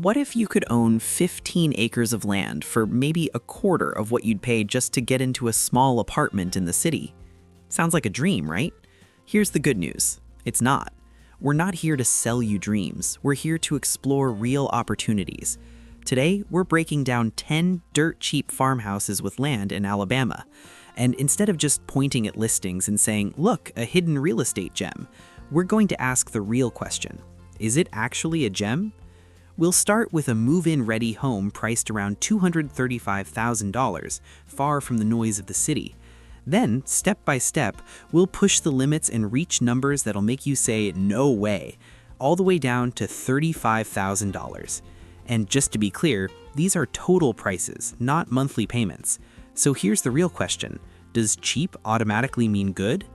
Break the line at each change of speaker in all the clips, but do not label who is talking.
What if you could own 15 acres of land for maybe a quarter of what you'd pay just to get into a small apartment in the city? Sounds like a dream, right? Here's the good news. It's not. We're not here to sell you dreams. We're here to explore real opportunities. Today, we're breaking down 10 dirt-cheap farmhouses with land in Alabama. And instead of just pointing at listings and saying, look, a hidden real estate gem, we're going to ask the real question. Is it actually a gem? We'll start with a move-in ready home priced around $235,000, far from the noise of the city. Then, step by step, we'll push the limits and reach numbers that'll make you say, no way, all the way down to $35,000. And just to be clear, these are total prices, not monthly payments. So here's the real question. Does cheap automatically mean good?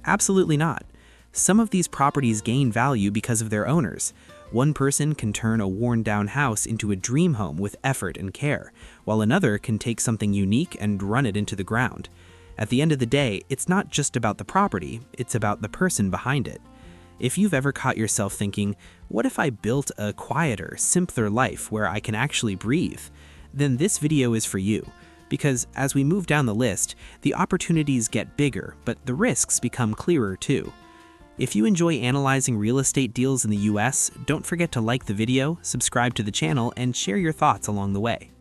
Absolutely not. Some of these properties gain value because of their owners. One person can turn a worn-down house into a dream home with effort and care, while another can take something unique and run it into the ground. At the end of the day, it's not just about the property, it's about the person behind it. If you've ever caught yourself thinking, what if I built a quieter, simpler life where I can actually breathe? Then this video is for you. Because as we move down the list, the opportunities get bigger, but the risks become clearer too. If you enjoy analyzing real estate deals in the US, don't forget to like the video, subscribe to the channel, and share your thoughts along the way.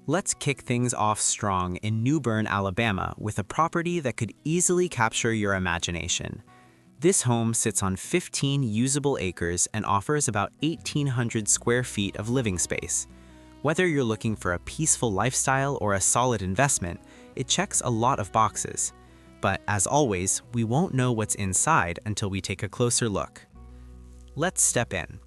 Let's kick things off strong in New Bern, Alabama, with a property that could easily capture your imagination. This home sits on 15 usable acres and offers about 1,800 square feet of living space. Whether you're looking for a peaceful lifestyle or a solid investment, it checks a lot of boxes. But as always, we won't know what's inside until we take a closer look. Let's step in.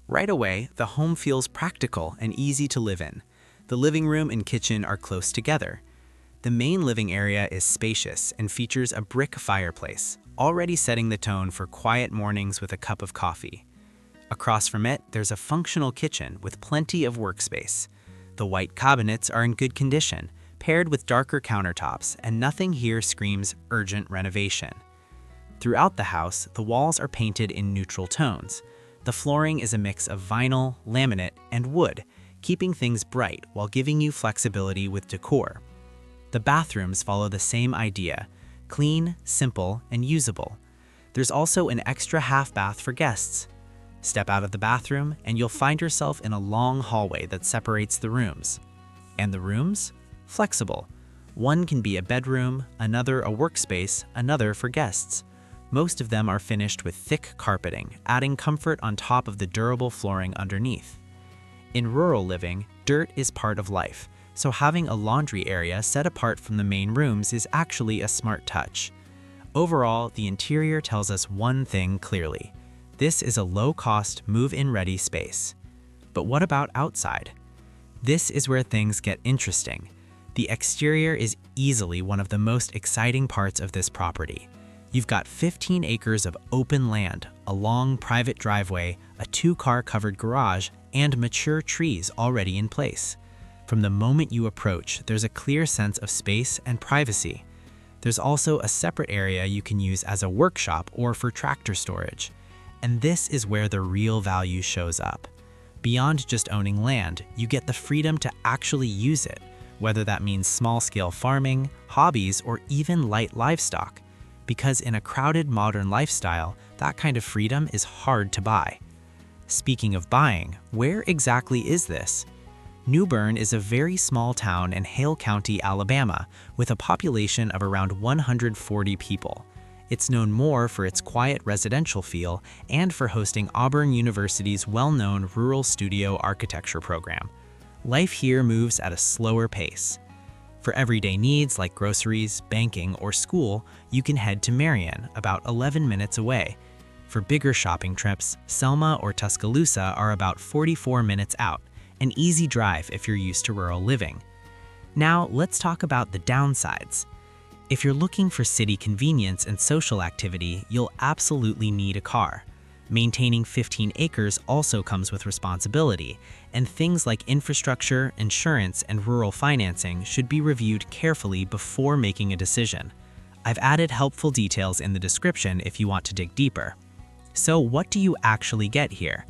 Right away, the home feels practical and easy to live in. The living room and kitchen are close together. The main living area is spacious and features a brick fireplace, already setting the tone for quiet mornings with a cup of coffee. Across from it, there's a functional kitchen with plenty of workspace. The white cabinets are in good condition, paired with darker countertops, and nothing here screams urgent renovation. Throughout the house, the walls are painted in neutral tones. The flooring is a mix of vinyl, laminate, and wood, keeping things bright while giving you flexibility with decor. The bathrooms follow the same idea, clean, simple, and usable. There's also an extra half bath for guests. Step out of the bathroom, and you'll find yourself in a long hallway that separates the rooms. And the rooms? Flexible. One can be a bedroom, another a workspace, another for guests. Most of them are finished with thick carpeting, adding comfort on top of the durable flooring underneath. In rural living, dirt is part of life, so having a laundry area set apart from the main rooms is actually a smart touch. Overall, the interior tells us one thing clearly. This is a low-cost, move-in-ready space. But what about outside? This is where things get interesting. The exterior is easily one of the most exciting parts of this property. You've got 15 acres of open land, a long private driveway, a 2-car covered garage, and mature trees already in place. From the moment you approach, there's a clear sense of space and privacy. There's also a separate area you can use as a workshop or for tractor storage. And this is where the real value shows up. Beyond just owning land, you get the freedom to actually use it, whether that means small-scale farming, hobbies, or even light livestock. Because in a crowded modern lifestyle, that kind of freedom is hard to buy. Speaking of buying, where exactly is this? New Bern is a very small town in Hale County, Alabama, with a population of around 140 people. It's known more for its quiet residential feel and for hosting Auburn University's well-known Rural Studio Architecture program. Life here moves at a slower pace. For everyday needs like groceries, banking, or school, you can head to Marion, about 11 minutes away. For bigger shopping trips, Selma or Tuscaloosa are about 44 minutes out, an easy drive if you're used to rural living. Now, let's talk about the downsides. If you're looking for city convenience and social activity, you'll absolutely need a car. Maintaining 15 acres also comes with responsibility, and things like infrastructure, insurance, and rural financing should be reviewed carefully before making a decision. I've added helpful details in the description if you want to dig deeper. So what do you actually get here?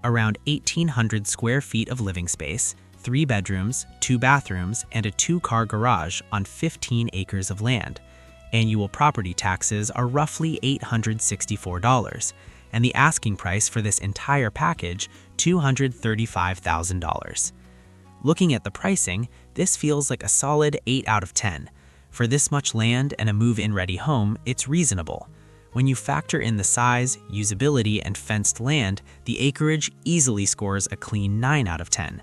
around 1,800 square feet of living space, 3 bedrooms, 2 bathrooms, and a 2-car garage on 15 acres of land. Annual property taxes are roughly $864, and the asking price for this entire package, $235,000. Looking at the pricing, this feels like a solid 8 out of 10. For this much land and a move-in ready home, it's reasonable. When you factor in the size, usability, and fenced land, the acreage easily scores a clean 9 out of 10.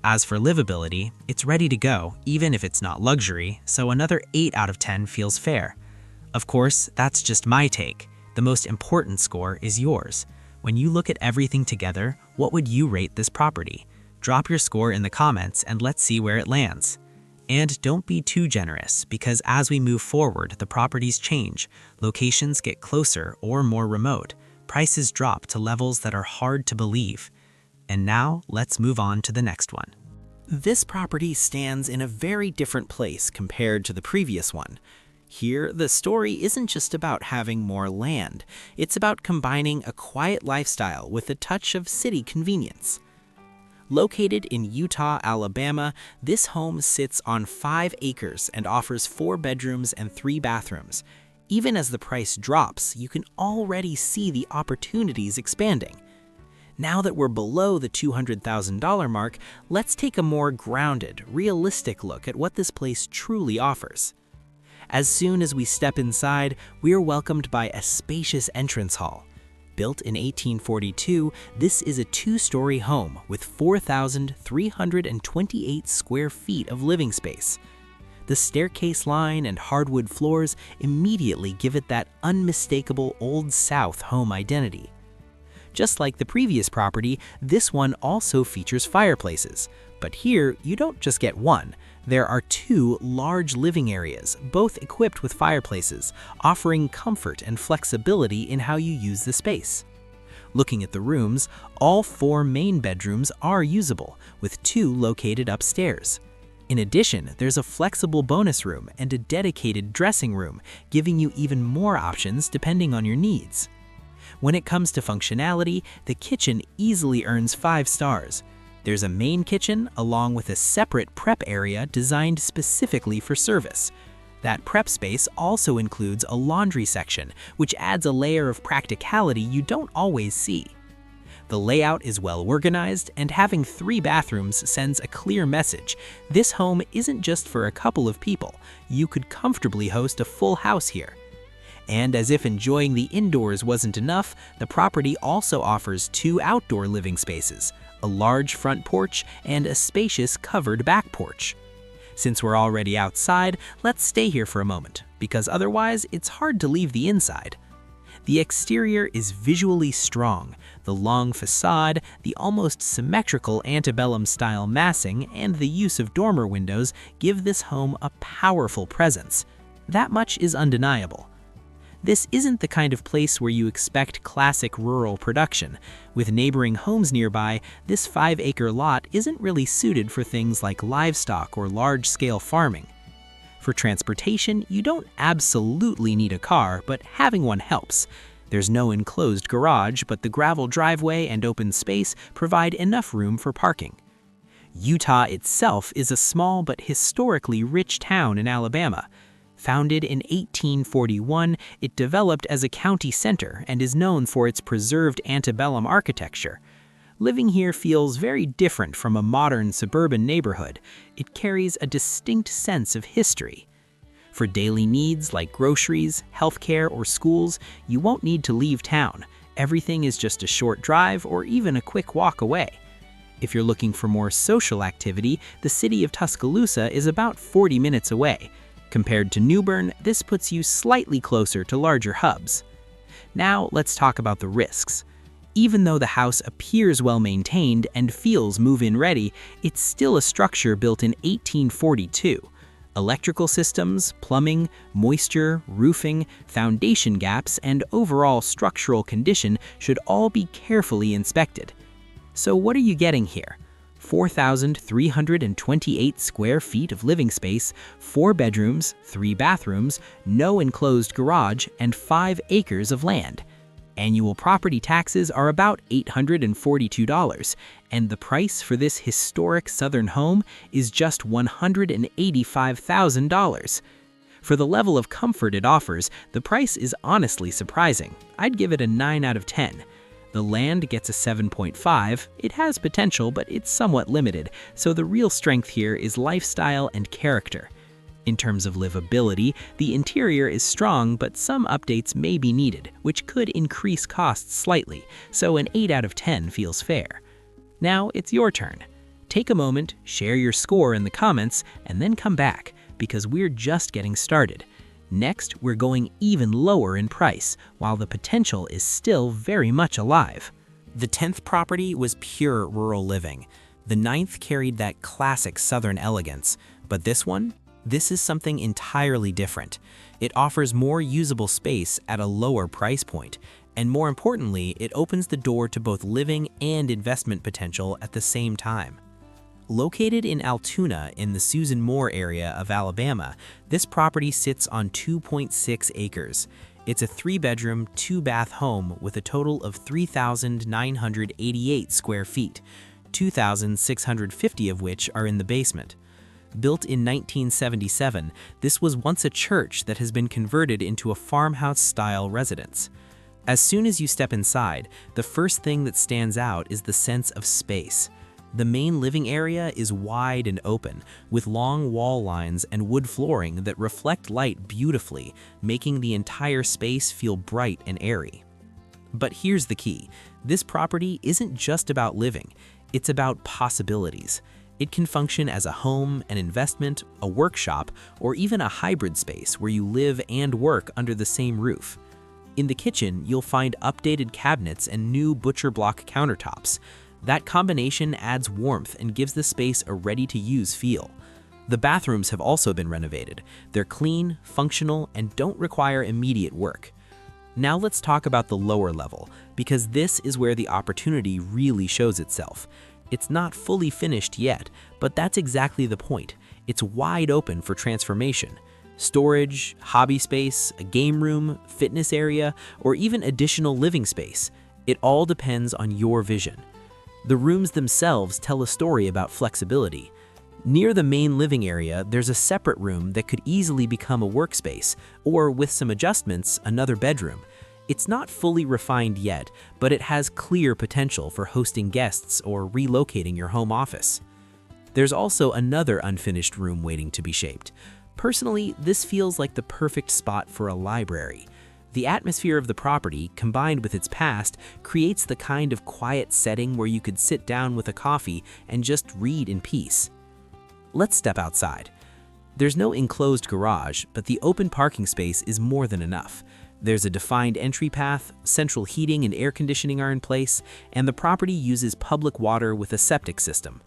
As for livability, it's ready to go, even if it's not luxury, so another 8 out of 10 feels fair. Of course, that's just my take. The most important score is yours. When you look at everything together, what would you rate this property? Drop your score in the comments and let's see where it lands. And don't be too generous, because as we move forward, the properties change, locations get closer or more remote, prices drop to levels that are hard to believe. And now, let's move on to the next one.
This property stands in a very different place compared to the previous one. Here, the story isn't just about having more land, it's about combining a quiet lifestyle with a touch of city convenience. Located in Utah, Alabama, this home sits on 5 acres and offers 4 bedrooms and 3 bathrooms. Even as the price drops, you can already see the opportunities expanding. Now that we're below the $200,000 mark, let's take a more grounded, realistic look at what this place truly offers. As soon as we step inside, we are welcomed by a spacious entrance hall. Built in 1842, this is a 2-story home with 4,328 square feet of living space. The staircase line and hardwood floors immediately give it that unmistakable Old South home identity. Just like the previous property, this one also features fireplaces. But here, you don't just get one. There are 2 large living areas, both equipped with fireplaces, offering comfort and flexibility in how you use the space. Looking at the rooms, all 4 main bedrooms are usable, with 2 located upstairs. In addition, there's a flexible bonus room and a dedicated dressing room, giving you even more options depending on your needs. When it comes to functionality, the kitchen easily earns 5 stars. There's a main kitchen along with a separate prep area designed specifically for service. That prep space also includes a laundry section, which adds a layer of practicality you don't always see. The layout is well organized, and having 3 bathrooms sends a clear message. This home isn't just for a couple of people. You could comfortably host a full house here. And as if enjoying the indoors wasn't enough, the property also offers 2 outdoor living spaces, a large front porch, and a spacious covered back porch. Since we're already outside, let's stay here for a moment, because otherwise it's hard to leave the inside. The exterior is visually strong. The long facade, the almost symmetrical antebellum-style massing, and the use of dormer windows give this home a powerful presence. That much is undeniable. This isn't the kind of place where you expect classic rural production. With neighboring homes nearby, this 5-acre lot isn't really suited for things like livestock or large-scale farming. For transportation, you don't absolutely need a car, but having one helps. There's no enclosed garage, but the gravel driveway and open space provide enough room for parking. Utah itself is a small but historically rich town in Alabama. Founded in 1841, it developed as a county center and is known for its preserved antebellum architecture. Living here feels very different from a modern suburban neighborhood. It carries a distinct sense of history. For daily needs like groceries, healthcare, or schools, you won't need to leave town. Everything is just a short drive or even a quick walk away. If you're looking for more social activity, the city of Tuscaloosa is about 40 minutes away. Compared to New Bern, this puts you slightly closer to larger hubs. Now, let's talk about the risks. Even though the house appears well maintained and feels move-in ready, it's still a structure built in 1842. Electrical systems, plumbing, moisture, roofing, foundation gaps, and overall structural condition should all be carefully inspected. So what are you getting here? 4,328 square feet of living space, 4 bedrooms, 3 bathrooms, no enclosed garage, and 5 acres of land.
Annual property taxes are about $842, and the price for this historic southern home is just $185,000. For the level of comfort it offers, the price is honestly surprising. I'd give it a 9 out of 10. The land gets a 7.5. It has potential, but it's somewhat limited, so the real strength here is lifestyle and character. In terms of livability, the interior is strong, but some updates may be needed, which could increase costs slightly, so an 8 out of 10 feels fair. Now it's your turn. Take a moment, share your score in the comments, and then come back, because we're just getting started. Next, we're going even lower in price, while the potential is still very much alive.
The 10th property was pure rural living. The 9th carried that classic southern elegance, but this is something entirely different. It offers more usable space at a lower price point, and more importantly, it opens the door to both living and investment potential at the same time. Located in Altoona in the Susan Moore area of Alabama, this property sits on 2.6 acres. It's a 3-bedroom, 2-bath home with a total of 3,988 square feet, 2,650 of which are in the basement. Built in 1977, this was once a church that has been converted into a farmhouse-style residence. As soon as you step inside, the first thing that stands out is the sense of space. The main living area is wide and open, with long wall lines and wood flooring that reflect light beautifully, making the entire space feel bright and airy. But here's the key. This property isn't just about living, it's about possibilities. It can function as a home, an investment, a workshop, or even a hybrid space where you live and work under the same roof. In the kitchen, you'll find updated cabinets and new butcher block countertops. That combination adds warmth and gives the space a ready-to-use feel. The bathrooms have also been renovated. They're clean, functional, and don't require immediate work. Now let's talk about the lower level, because this is where the opportunity really shows itself. It's not fully finished yet, but that's exactly the point. It's wide open for transformation. Storage, hobby space, a game room, fitness area, or even additional living space. It all depends on your vision. The rooms themselves tell a story about flexibility. Near the main living area, there's a separate room that could easily become a workspace, or with some adjustments, another bedroom. It's not fully refined yet, but it has clear potential for hosting guests or relocating your home office. There's also another unfinished room waiting to be shaped. Personally, this feels like the perfect spot for a library. The atmosphere of the property, combined with its past, creates the kind of quiet setting where you could sit down with a coffee and just read in peace. Let's step outside. There's no enclosed garage, but the open parking space is more than enough. There's a defined entry path, central heating and air conditioning are in place, and the property uses public water with a septic system.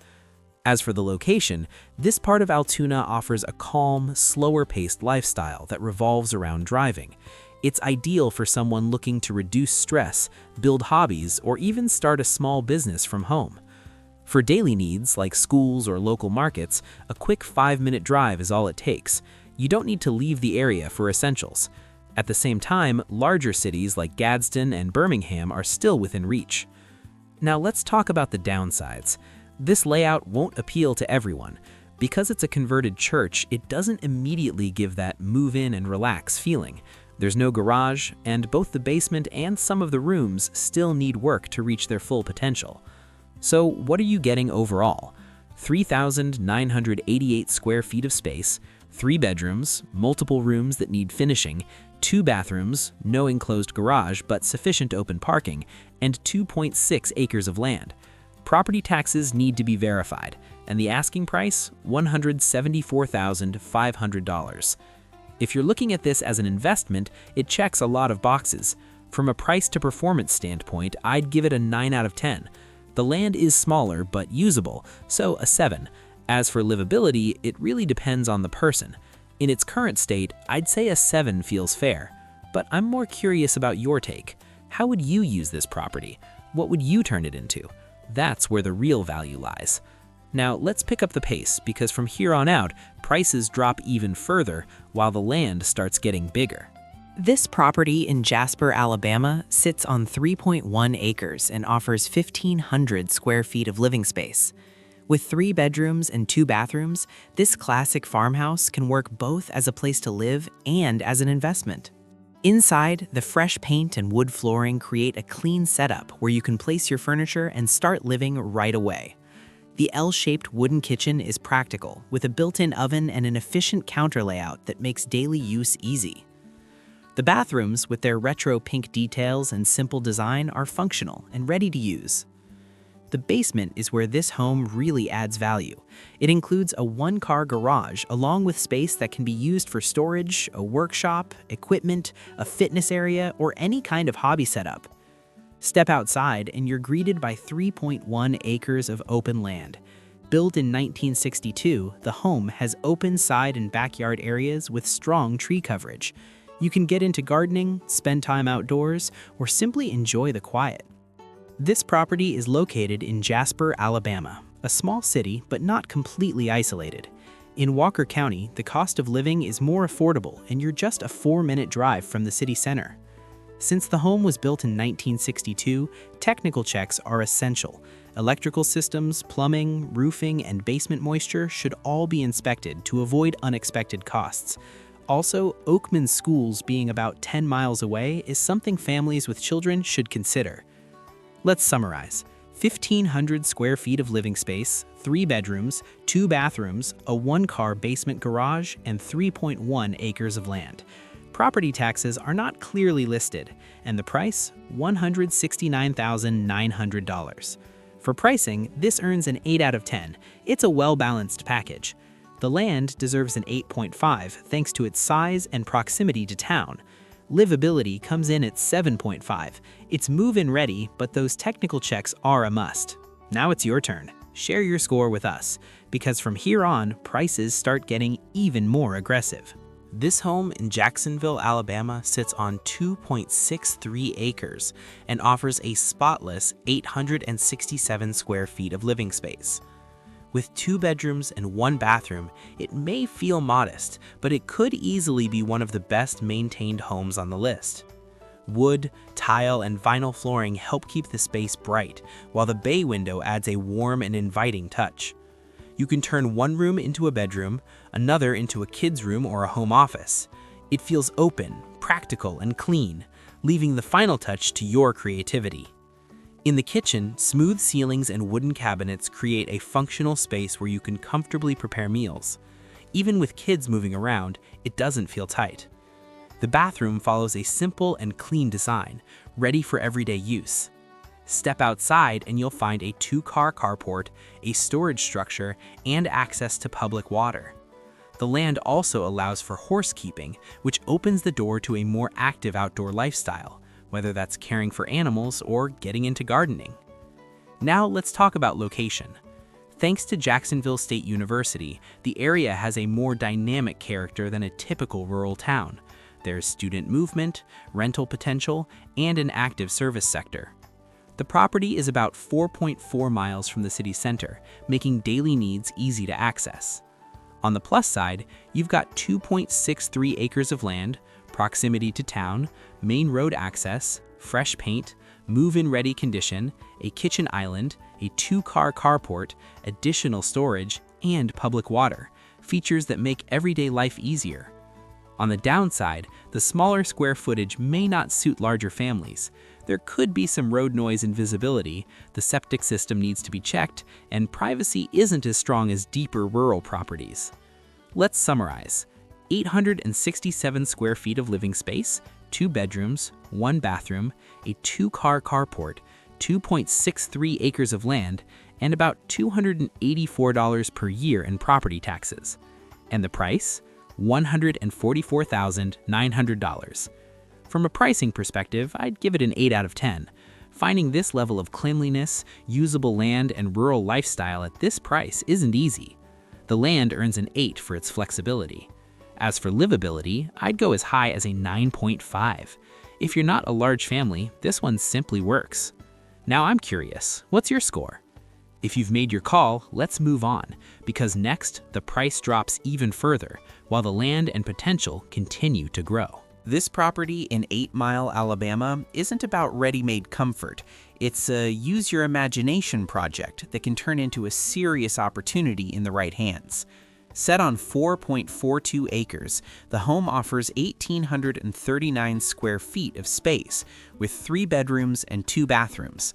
As for the location, this part of Altoona offers a calm, slower-paced lifestyle that revolves around driving. It's ideal for someone looking to reduce stress, build hobbies, or even start a small business from home. For daily needs like schools or local markets, a quick 5-minute drive is all it takes. You don't need to leave the area for essentials. At the same time, larger cities like Gadsden and Birmingham are still within reach. Now let's talk about the downsides. This layout won't appeal to everyone. Because it's a converted church, it doesn't immediately give that move in and relax feeling. There's no garage, and both the basement and some of the rooms still need work to reach their full potential. So what are you getting overall? 3,988 square feet of space, 3 bedrooms, multiple rooms that need finishing, 2 bathrooms, no enclosed garage but sufficient open parking, and 2.6 acres of land. Property taxes need to be verified, and the asking price, $174,500. If you're looking at this as an investment, it checks a lot of boxes. From a price to performance standpoint, I'd give it a 9 out of 10. The land is smaller but usable, so a 7. As for livability, it really depends on the person. In its current state, I'd say a 7 feels fair. But I'm more curious about your take. How would you use this property? What would you turn it into? That's where the real value lies. Now let's pick up the pace, because from here on out, prices drop even further while the land starts getting bigger.
This property in Jasper, Alabama sits on 3.1 acres and offers 1,500 square feet of living space. With 3 bedrooms and 2 bathrooms, this classic farmhouse can work both as a place to live and as an investment. Inside, the fresh paint and wood flooring create a clean setup where you can place your furniture and start living right away. The L-shaped wooden kitchen is practical, with a built-in oven and an efficient counter layout that makes daily use easy. The bathrooms, with their retro pink details and simple design, are functional and ready to use. The basement is where this home really adds value. It includes a 1-car garage along with space that can be used for storage, a workshop, equipment, a fitness area, or any kind of hobby setup. Step outside and you're greeted by 3.1 acres of open land. Built in 1962, the home has open side and backyard areas with strong tree coverage. You can get into gardening, spend time outdoors, or simply enjoy the quiet. This property is located in Jasper, Alabama, a small city but not completely isolated. In Walker County, the cost of living is more affordable and you're just a 4-minute drive from the city center. Since the home was built in 1962, technical checks are essential. Electrical systems, plumbing, roofing, and basement moisture should all be inspected to avoid unexpected costs. Also, Oakman schools being about 10 miles away is something families with children should consider. Let's summarize. 1,500 square feet of living space, 3 bedrooms, 2 bathrooms, a 1-car basement garage, and 3.1 acres of land. Property taxes are not clearly listed, and the price, $169,900. For pricing, this earns an 8 out of 10. It's a well-balanced package. The land deserves an 8.5 thanks to its size and proximity to town. Livability comes in at 7.5. It's move-in ready, but those technical checks are a must. Now it's your turn. Share your score with us, because from here on, prices start getting even more aggressive.
This home in Jacksonville, Alabama sits on 2.63 acres and offers a spotless 867 square feet of living space. With 2 bedrooms and 1 bathroom, it may feel modest, but it could easily be one of the best maintained homes on the list. Wood, tile, and vinyl flooring help keep the space bright, while the bay window adds a warm and inviting touch. You can turn one room into a bedroom, another into a kid's room or a home office. It feels open, practical, and clean, leaving the final touch to your creativity. In the kitchen, smooth ceilings and wooden cabinets create a functional space where you can comfortably prepare meals. Even with kids moving around, it doesn't feel tight. The bathroom follows a simple and clean design, ready for everyday use. Step outside and you'll find a 2-car carport, a storage structure, and access to public water. The land also allows for horse keeping, which opens the door to a more active outdoor lifestyle, whether that's caring for animals or getting into gardening. Now let's talk about location. Thanks to Jacksonville State University, the area has a more dynamic character than a typical rural town. There's student movement, rental potential, and an active service sector. The property is about 4.4 miles from the city center, making daily needs easy to access. On the plus side, you've got 2.63 acres of land, proximity to town, main road access, fresh paint, move-in ready condition, a kitchen island, a 2-car carport, additional storage, and public water, features that make everyday life easier. On the downside, the smaller square footage may not suit larger families. There could be some road noise and visibility, the septic system needs to be checked, and privacy isn't as strong as deeper rural properties. Let's summarize. 867 square feet of living space, 2 bedrooms, 1 bathroom, a 2-car carport, 2.63 acres of land, and about $284 per year in property taxes. And the price? $144,900. From a pricing perspective, I'd give it an 8 out of 10. Finding this level of cleanliness, usable land, and rural lifestyle at this price isn't easy. The land earns an 8 for its flexibility. As for livability, I'd go as high as a 9.5. If you're not a large family, this one simply works. Now I'm curious, what's your score? If you've made your call, let's move on, because next, the price drops even further, while the land and potential continue to grow.
This property in 8 Mile, Alabama isn't about ready-made comfort. It's a use-your-imagination project that can turn into a serious opportunity in the right hands. Set on 4.42 acres, the home offers 1,839 square feet of space, with 3 bedrooms and 2 bathrooms.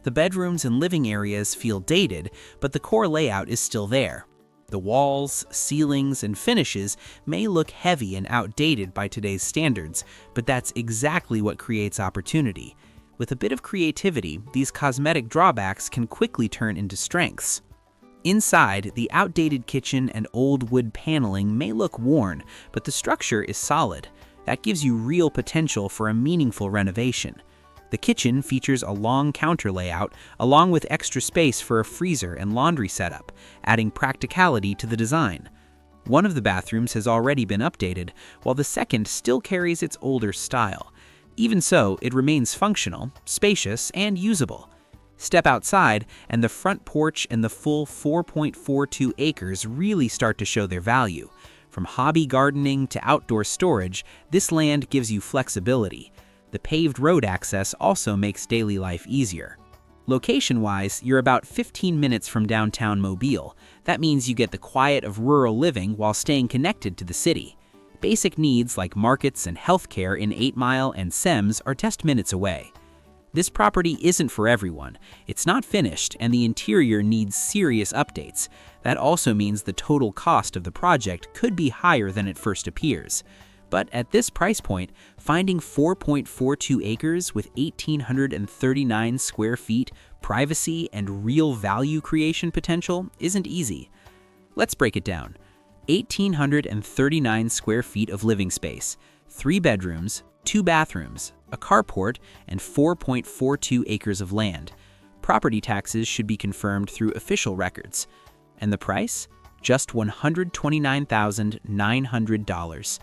The bedrooms and living areas feel dated, but the core layout is still there. The walls, ceilings, and finishes may look heavy and outdated by today's standards, but that's exactly what creates opportunity. With a bit of creativity, these cosmetic drawbacks can quickly turn into strengths. Inside, the outdated kitchen and old wood paneling may look worn, but the structure is solid. That gives you real potential for a meaningful renovation. The kitchen features a long counter layout, along with extra space for a freezer and laundry setup, adding practicality to the design. One of the bathrooms has already been updated, while the second still carries its older style. Even so, it remains functional, spacious, and usable. Step outside, and the front porch and the full 4.42 acres really start to show their value. From hobby gardening to outdoor storage, this land gives you flexibility. The paved road access also makes daily life easier. Location-wise, you're about 15 minutes from downtown Mobile. That means you get the quiet of rural living while staying connected to the city. Basic needs like markets and healthcare in 8 Mile and Semmes are just minutes away. This property isn't for everyone. It's not finished, and the interior needs serious updates. That also means the total cost of the project could be higher than it first appears. But at this price point, finding 4.42 acres with 1,839 square feet, privacy, and real value creation potential isn't easy. Let's break it down. 1,839 square feet of living space, 3 bedrooms, 2 bathrooms, a carport, and 4.42 acres of land. Property taxes should be confirmed through official records. And the price? Just $129,900.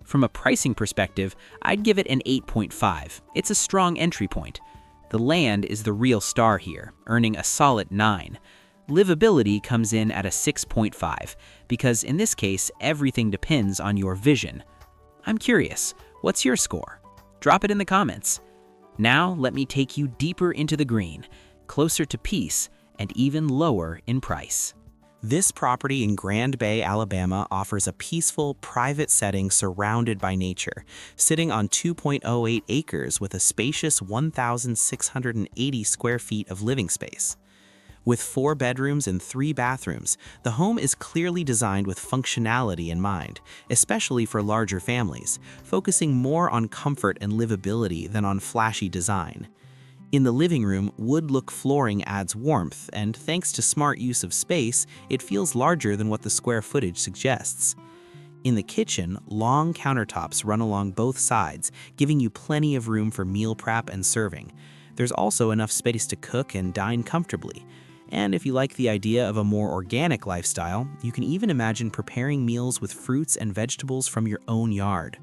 From a pricing perspective, I'd give it an 8.5. It's a strong entry point. The land is the real star here, earning a solid 9. Livability comes in at a 6.5, because in this case, everything depends on your vision. I'm curious, what's your score? Drop it in the comments. Now let me take you deeper into the green, closer to peace, and even lower in price.
This property in Grand Bay, Alabama offers a peaceful, private setting surrounded by nature, sitting on 2.08 acres with a spacious 1,680 square feet of living space. With 4 bedrooms and 3 bathrooms, the home is clearly designed with functionality in mind, especially for larger families, focusing more on comfort and livability than on flashy design. In the living room, wood-look flooring adds warmth, and thanks to smart use of space, it feels larger than what the square footage suggests. In the kitchen, long countertops run along both sides, giving you plenty of room for meal prep and serving. There's also enough space to cook and dine comfortably. And if you like the idea of a more organic lifestyle, you can even imagine preparing meals with fruits and vegetables from your own yard.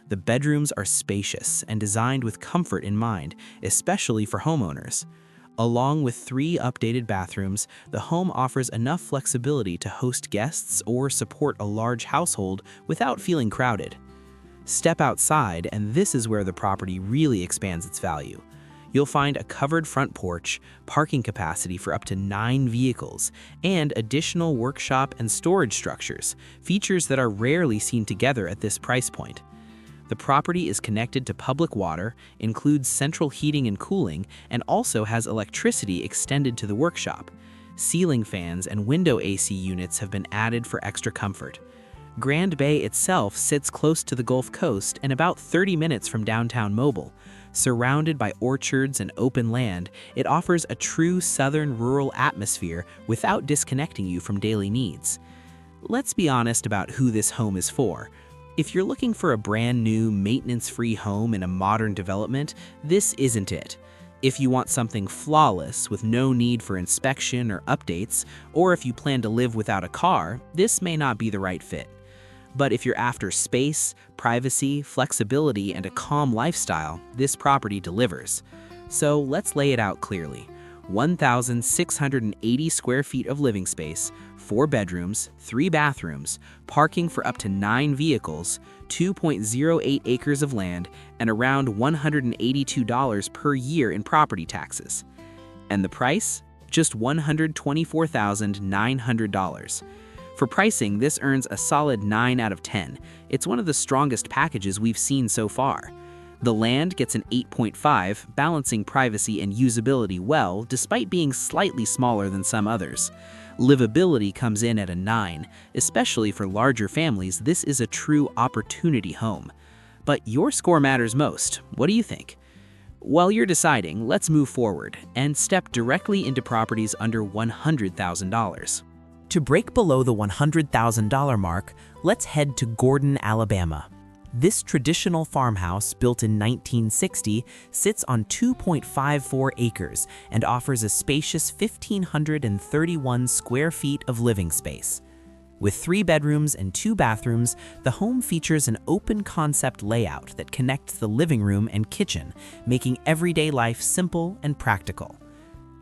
The bedrooms are spacious and designed with comfort in mind, especially for homeowners. Along with 3 updated bathrooms, the home offers enough flexibility to host guests or support a large household without feeling crowded. Step outside, and this is where the property really expands its value. You'll find a covered front porch, parking capacity for up to 9 vehicles, and additional workshop and storage structures, features that are rarely seen together at this price point. The property is connected to public water, includes central heating and cooling, and also has electricity extended to the workshop. Ceiling fans and window AC units have been added for extra comfort. Grand Bay itself sits close to the Gulf Coast and about 30 minutes from downtown Mobile. Surrounded by orchards and open land, it offers a true southern rural atmosphere without disconnecting you from daily needs. Let's be honest about who this home is for. If you're looking for a brand new, maintenance-free home in a modern development, this isn't it. If you want something flawless with no need for inspection or updates, or if you plan to live without a car, this may not be the right fit. But if you're after space, privacy, flexibility, and a calm lifestyle, this property delivers. So let's lay it out clearly.
1,680 square feet of living space, 4 bedrooms, 3 bathrooms, parking for up to 9 vehicles, 2.08 acres of land, and around $182 per year in property taxes. And the price? Just $124,900. For pricing, this earns a solid 9 out of 10. It's one of the strongest packages we've seen so far. The land gets an 8.5, balancing privacy and usability well, despite being slightly smaller than some others. Livability comes in at a 9. Especially for larger families, this is a true opportunity home. But your score matters most. What do you think? While you're deciding, let's move forward and step directly into properties under $100,000.
To break below the $100,000 mark, let's head to Gordon, Alabama. This traditional farmhouse, built in 1960, sits on 2.54 acres and offers a spacious 1,531 square feet of living space. With 3 bedrooms and 2 bathrooms, the home features an open-concept layout that connects the living room and kitchen, making everyday life simple and practical.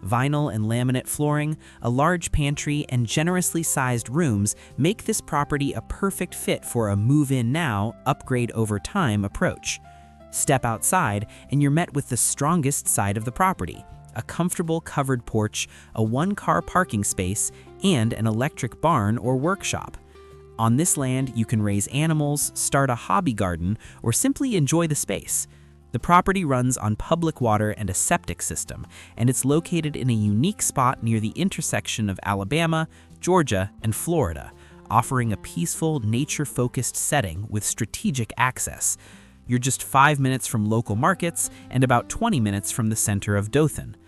Vinyl and laminate flooring, a large pantry, and generously sized rooms make this property a perfect fit for a move-in now, upgrade over time approach. Step outside and you're met with the strongest side of the property, a comfortable covered porch, a 1-car parking space, and an electric barn or workshop. On this land, you can raise animals, start a hobby garden, or simply enjoy the space. The property runs on public water and a septic system, and it's located in a unique spot near the intersection of Alabama, Georgia, and Florida, offering a peaceful, nature-focused setting with strategic access. You're just 5 minutes from local markets and about 20 minutes from the center of Dothan.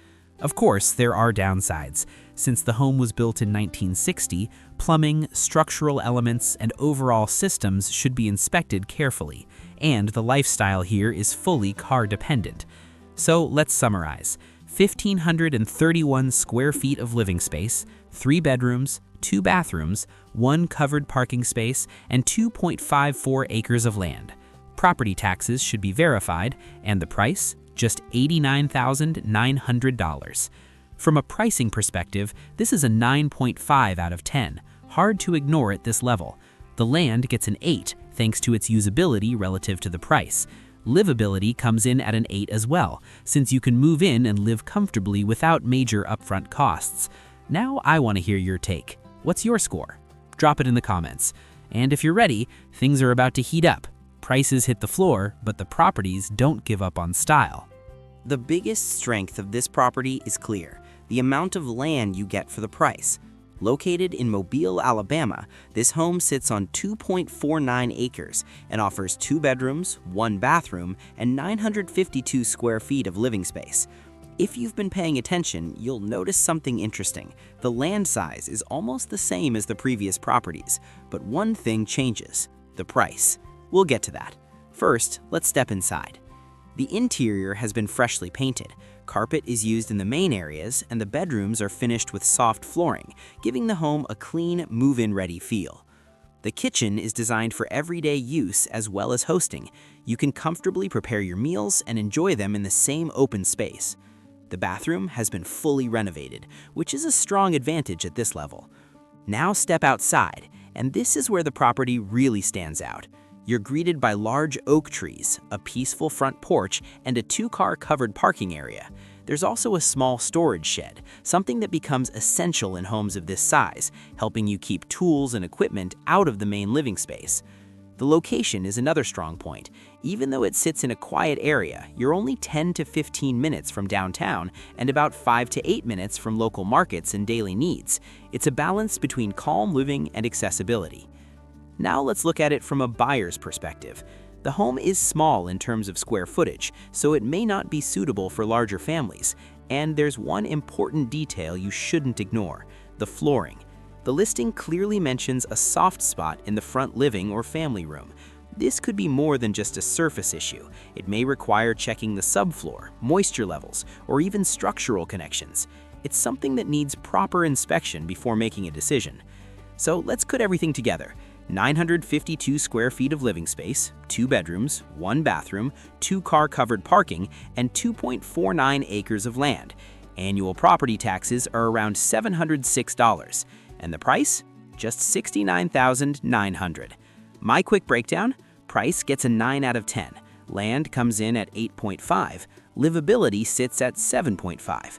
Of course, there are downsides. Since the home was built in 1960, plumbing, structural elements, and overall systems should be inspected carefully, and the lifestyle here is fully car-dependent. So let's summarize. 1,531 square feet of living space, 3 bedrooms, 2 bathrooms, 1 covered parking space, and 2.54 acres of land. Property taxes should be verified, and the price? Just $89,900. From a pricing perspective, this is a 9.5 out of 10. Hard to ignore at this level. The land gets an 8 thanks to its usability relative to the price. Livability comes in at an 8 as well, since you can move in and live comfortably without major upfront costs. Now I want to hear your take. What's your score? Drop it in the comments. And if you're ready, things are about to heat up. Prices hit the floor, but the properties don't give up on style.
The biggest strength of this property is clear: the amount of land you get for the price. Located in Mobile, Alabama, this home sits on 2.49 acres and offers 2 bedrooms, 1 bathroom, and 952 square feet of living space. If you've been paying attention, you'll notice something interesting. The land size is almost the same as the previous properties, but one thing changes: the price. We'll get to that. First, let's step inside. The interior has been freshly painted. Carpet is used in the main areas, and the bedrooms are finished with soft flooring, giving the home a clean, move-in ready feel. The kitchen is designed for everyday use as well as hosting. You can comfortably prepare your meals and enjoy them in the same open space. The bathroom has been fully renovated, which is a strong advantage at this level. Now step outside, and this is where the property really stands out. You're greeted by large oak trees, a peaceful front porch, and a 2-car covered parking area. There's also a small storage shed, something that becomes essential in homes of this size, helping you keep tools and equipment out of the main living space. The location is another strong point. Even though it sits in a quiet area, you're only 10 to 15 minutes from downtown and about 5 to 8 minutes from local markets and daily needs. It's a balance between calm living and accessibility. Now let's look at it from a buyer's perspective. The home is small in terms of square footage, so it may not be suitable for larger families. And there's one important detail you shouldn't ignore: the flooring. The listing clearly mentions a soft spot in the front living or family room. This could be more than just a surface issue. It may require checking the subfloor, moisture levels, or even structural connections. It's something that needs proper inspection before making a decision. So let's put everything together. 952 square feet of living space, 2 bedrooms, 1 bathroom, 2-car covered parking, and 2.49 acres of land. Annual property taxes are around $706, and the price? Just $69,900. My quick breakdown: price gets a 9 out of 10, land comes in at 8.5, livability sits at 7.5.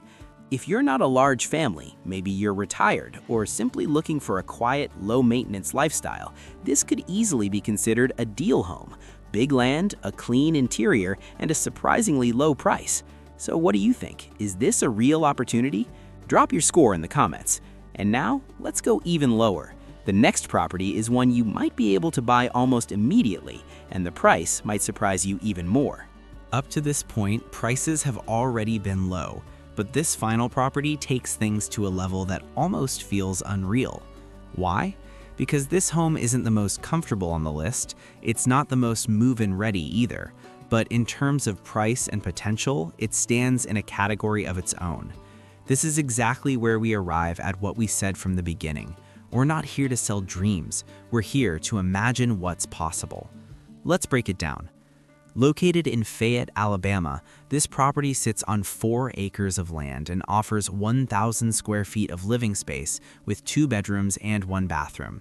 If you're not a large family, maybe you're retired, or simply looking for a quiet, low-maintenance lifestyle, this could easily be considered a deal home. Big land, a clean interior, and a surprisingly low price. So what do you think? Is this a real opportunity? Drop your score in the comments. And now, let's go even lower. The next property is one you might be able to buy almost immediately, and the price might surprise you even more.
Up to this point, prices have already been low, but this final property takes things to a level that almost feels unreal. Why? Because this home isn't the most comfortable on the list, it's not the most move-in ready either, but in terms of price and potential, it stands in a category of its own. This is exactly where we arrive at what we said from the beginning. We're not here to sell dreams, we're here to imagine what's possible. Let's break it down. Located in Fayette, Alabama, this property sits on 4 acres of land and offers 1,000 square feet of living space with 2 bedrooms and 1 bathroom.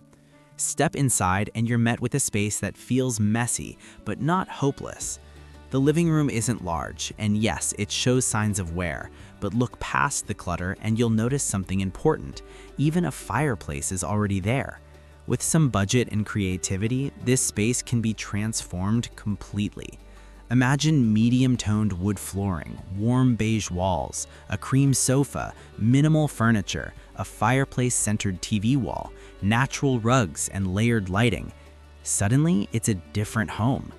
Step inside and you're met with a space that feels messy, but not hopeless. The living room isn't large, and yes, it shows signs of wear, but look past the clutter and you'll notice something important. Even a fireplace is already there. With some budget and creativity, this space can be transformed completely. Imagine medium-toned wood flooring, warm beige walls, a cream sofa, minimal furniture, a fireplace-centered TV wall, natural rugs, and layered lighting. Suddenly, it's a different home.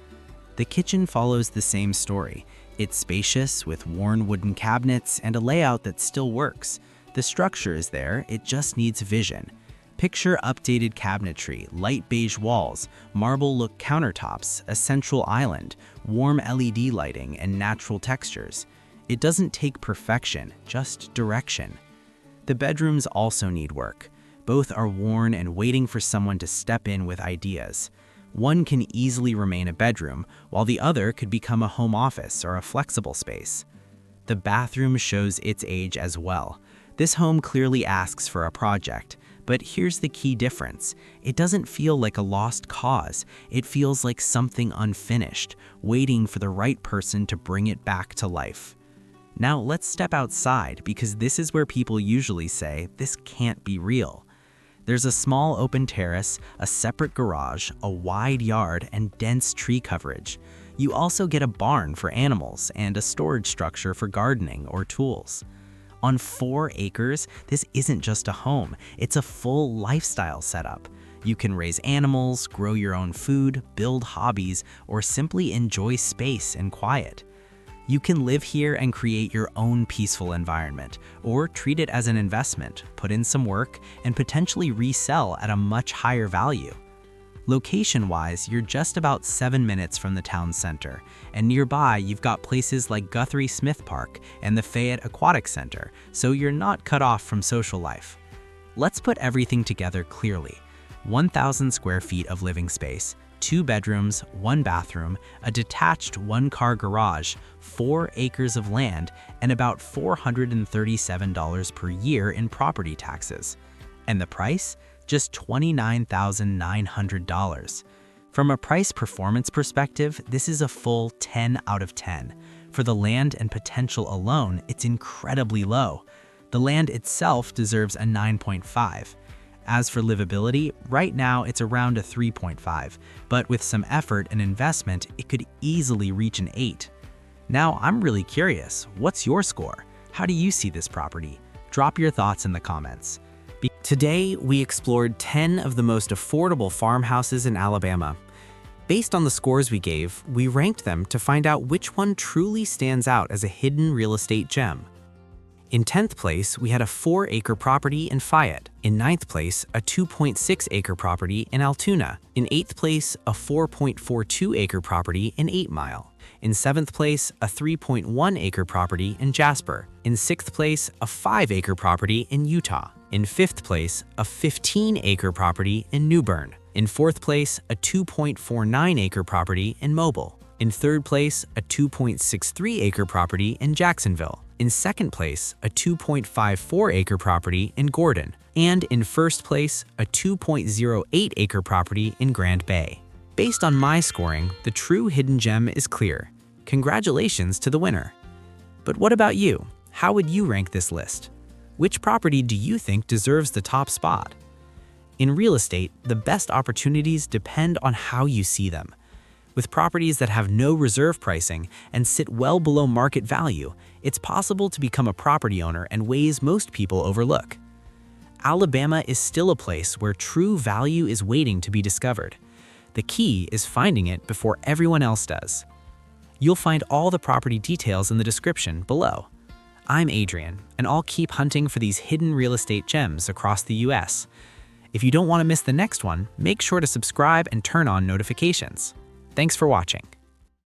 The kitchen follows the same story. It's spacious with worn wooden cabinets and a layout that still works. The structure is there, it just needs vision. Picture updated cabinetry, light beige walls, marble-look countertops, a central island, warm LED lighting, and natural textures. It doesn't take perfection, just direction. The bedrooms also need work. Both are worn and waiting for someone to step in with ideas. One can easily remain a bedroom, while the other could become a home office or a flexible space. The bathroom shows its age as well. This home clearly asks for a project. But here's the key difference. It doesn't feel like a lost cause. It feels like something unfinished, waiting for the right person to bring it back to life. Now let's step outside, because this is where people usually say, this can't be real. There's a small open terrace, a separate garage, a wide yard, and dense tree coverage. You also get a barn for animals and a storage structure for gardening or tools. On 4 acres, this isn't just a home, it's a full lifestyle setup. You can raise animals, grow your own food, build hobbies, or simply enjoy space and quiet. You can live here and create your own peaceful environment, or treat it as an investment, put in some work, and potentially resell at a much higher value. Location-wise, you're just about 7 minutes from the town center, and nearby you've got places like Guthrie Smith Park and the Fayette Aquatic Center, so you're not cut off from social life. Let's put everything together clearly. 1,000 square feet of living space, 2 bedrooms, 1 bathroom, a detached 1-car garage, 4 acres of land, and about $437 per year in property taxes. And the price? Just $29,900. From a price-performance perspective, this is a full 10 out of 10. For the land and potential alone, it's incredibly low. The land itself deserves a 9.5. As for livability, right now it's around a 3.5, but with some effort and investment, it could easily reach an 8. Now, I'm really curious, what's your score? How do you see this property? Drop your thoughts in the comments.
Today, we explored 10 of the most affordable farmhouses in Alabama. Based on the scores we gave, we ranked them to find out which one truly stands out as a hidden real estate gem. In 10th place, we had a 4-acre property in Fayette. In 9th place, a 2.6-acre property in Altoona. In 8th place, a 4.42-acre property in 8 Mile. In 7th place, a 3.1-acre property in Jasper. In 6th place, a 5-acre property in Utah. In 5th place, a 15-acre property in New Bern. In 4th place, a 2.49-acre property in Mobile. In 3rd place, a 2.63-acre property in Jacksonville.
In second place, a 2.54-acre property in Gordon. And in first place, a 2.08-acre property in Grand Bay. Based on my scoring, the true hidden gem is clear. Congratulations to the winner. But what about you? How would you rank this list? Which property do you think deserves the top spot? In real estate, the best opportunities depend on how you see them. With properties that have no reserve pricing and sit well below market value, it's possible to become a property owner in ways most people overlook. Alabama is still a place where true value is waiting to be discovered. The key is finding it before everyone else does. You'll find all the property details in the description below. I'm Adrian, and I'll keep hunting for these hidden real estate gems across the US. If you don't want to miss the next one, make sure to subscribe and turn on notifications. Thanks for watching.